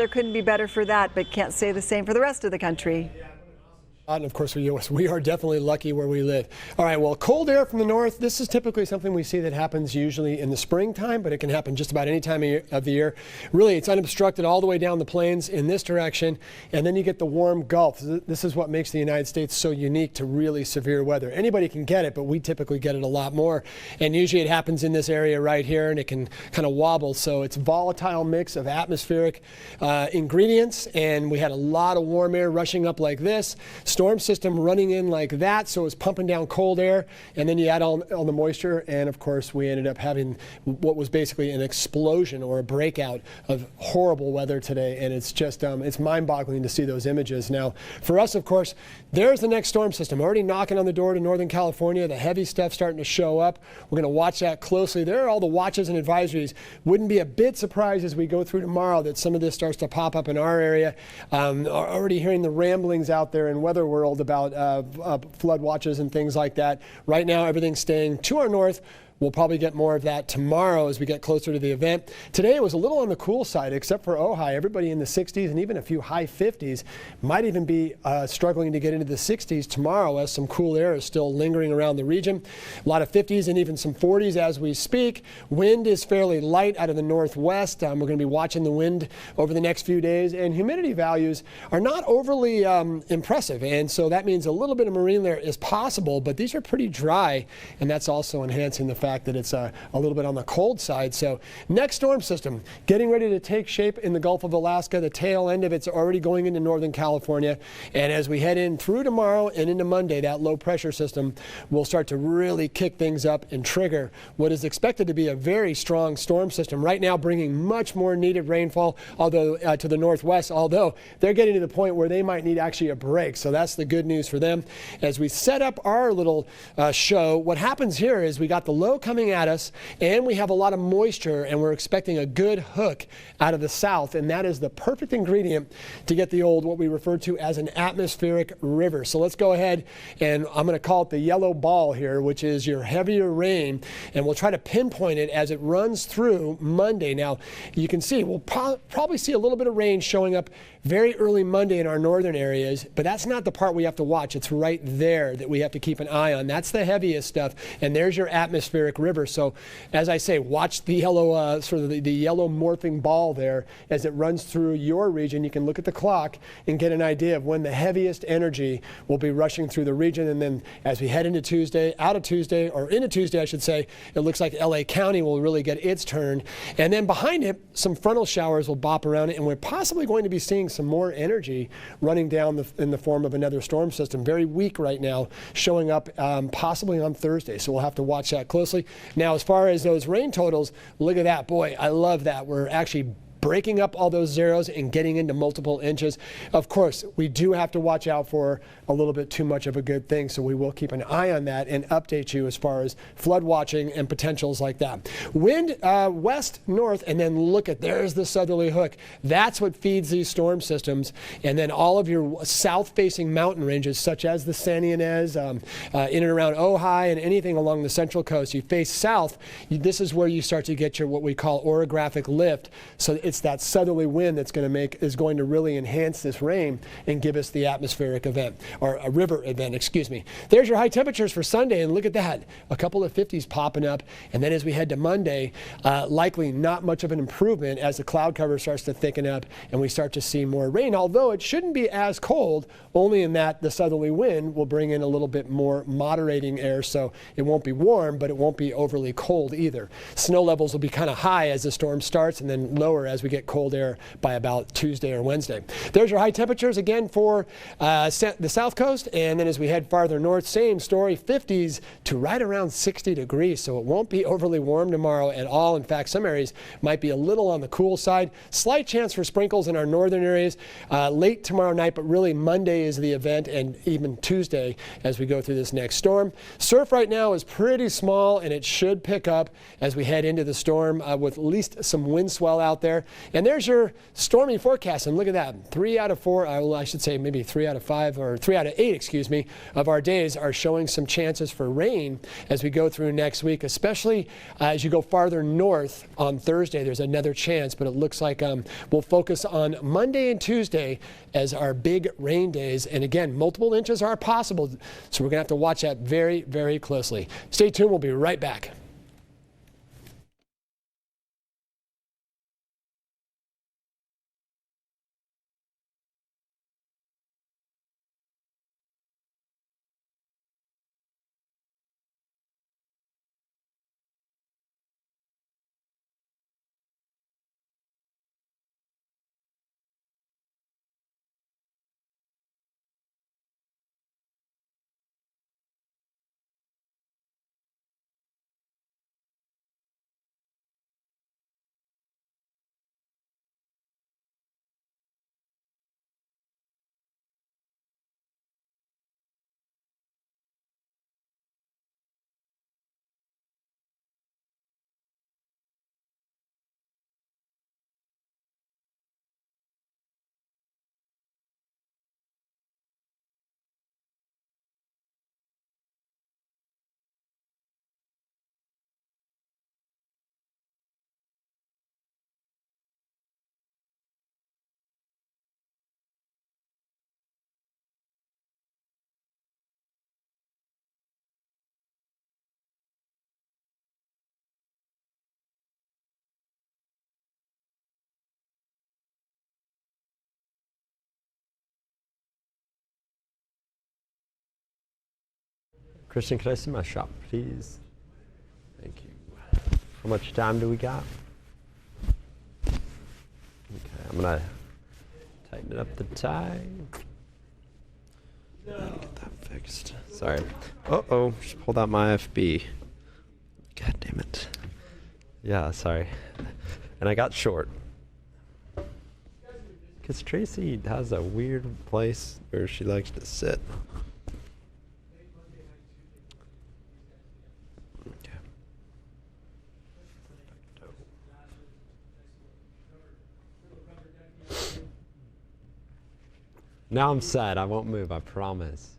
There couldn't be better for that, but can't say the same for the rest of the country. And of course, we are definitely lucky where we live. All right, well, cold air from the north, this is typically something we see that happens usually in the springtime, but it can happen just about any time of the year. Really, it's unobstructed all the way down the plains in this direction, and then you get the warm Gulf. This is what makes the United States so unique to really severe weather. Anybody can get it, but we typically get it a lot more. And usually it happens in this area right here, and it can kind of wobble. So it's a volatile mix of atmospheric ingredients, and we had a lot of warm air rushing up like this. Storm system running in like that, so it's pumping down cold air, and then you add all the moisture, and of course we ended up having what was basically an explosion or a breakout of horrible weather today, and it's just it's mind-boggling to see those images. Now for us, of course, there's the next storm system already knocking on the door to Northern California. The heavy stuff starting to show up. We're going to watch that closely. There are all the watches and advisories. Wouldn't be a bit surprised as we go through tomorrow that some of this starts to pop up in our area. Already hearing the ramblings out there in weather world about flood watches and things like that. Right now, everything's staying to our north. We'll probably get more of that tomorrow as we get closer to the event. Today it was a little on the cool side, except for Ojai. Everybody in the 60s and even a few high 50s might even be struggling to get into the 60s tomorrow as some cool air is still lingering around the region. A lot of 50s and even some 40s as we speak. Wind is fairly light out of the northwest. We're going to be watching the wind over the next few days, and humidity values are not overly impressive, and so that means a little bit of marine layer is possible, but these are pretty dry, and that's also enhancing the fact that it's a little bit on the cold side. So next storm system getting ready to take shape in the Gulf of Alaska. The tail end of it's already going into Northern California, and as we head in through tomorrow and into Monday, that low pressure system will start to really kick things up and trigger what is expected to be a very strong storm system right now, bringing much more needed rainfall, although to the northwest, although they're getting to the point where they might need actually a break. So that's the good news for them. As we set up our little show, what happens here is we got the low coming at us, and we have a lot of moisture, and we're expecting a good hook out of the south, and that is the perfect ingredient to get the old, what we refer to as an atmospheric river. So let's go ahead, and I'm going to call it the yellow ball here, which is your heavier rain, and we'll try to pinpoint it as it runs through Monday. Now you can see we'll probably see a little bit of rain showing up very early Monday in our northern areas, but that's not the part we have to watch. It's right there that we have to keep an eye on. That's the heaviest stuff, and there's your atmospheric river. So as I say, watch the yellow, sort of the yellow morphing ball there as it runs through your region. You can look at the clock and get an idea of when the heaviest energy will be rushing through the region. And then as we head into Tuesday, out of Tuesday, or into Tuesday, I should say, it looks like LA County will really get its turn. And then behind it, some frontal showers will bop around it, and we're possibly going to be seeing some more energy running down in the form of another storm system. Very weak right now, showing up possibly on Thursday. So we'll have to watch that closely. Now, as far as those rain totals, look at that. Boy, I love that. We're actually breaking up all those zeros and getting into multiple inches. Of course, we do have to watch out for a little bit too much of a good thing, so we will keep an eye on that and update you as far as flood watching and potentials like that. Wind west, north, and then look at, there's the southerly hook. That's what feeds these storm systems, and then all of your south-facing mountain ranges, such as the San Ynez, in and around Ojai, and anything along the central coast. You face south, this is where you start to get your what we call orographic lift. So it's that southerly wind that's is going to really enhance this rain and give us the atmospheric event, or a river event, excuse me. There's your high temperatures for Sunday, and look at that. A couple of 50s popping up, and then as we head to Monday, likely not much of an improvement as the cloud cover starts to thicken up and we start to see more rain, although it shouldn't be as cold, only in that the southerly wind will bring in a little bit more moderating air, so it won't be warm, but it won't be overly cold either. Snow levels will be kind of high as the storm starts, and then lower as we get cold air by about Tuesday or Wednesday. There's your high temperatures again for the south coast, and then as we head farther north, same story, 50s to right around 60 degrees, so it won't be overly warm tomorrow at all. In fact, some areas might be a little on the cool side. Slight chance for sprinkles in our northern areas late tomorrow night, but really Monday is the event, and even Tuesday as we go through this next storm. Surf right now is pretty small, and it should pick up as we head into the storm with at least some wind swell out there. And there's your stormy forecast. And look at that. 3 out of 4, I should say maybe 3 out of 5 or 3 out of 8, excuse me, of our days are showing some chances for rain as we go through next week, especially as you go farther north on Thursday. There's another chance, but it looks like we'll focus on Monday and Tuesday as our big rain days. And again, multiple inches are possible, so we're going to have to watch that very, very closely. Stay tuned. We'll be right back. Christian, could I see my shop, please? Thank you. How much time do we got? Okay, I'm gonna tighten up the tie. Get that fixed. Sorry. Uh-oh, just pulled out my FB. God damn it. Yeah, sorry. And I got short. Because Tracy has a weird place where she likes to sit. Now I'm sad. I won't move, I promise.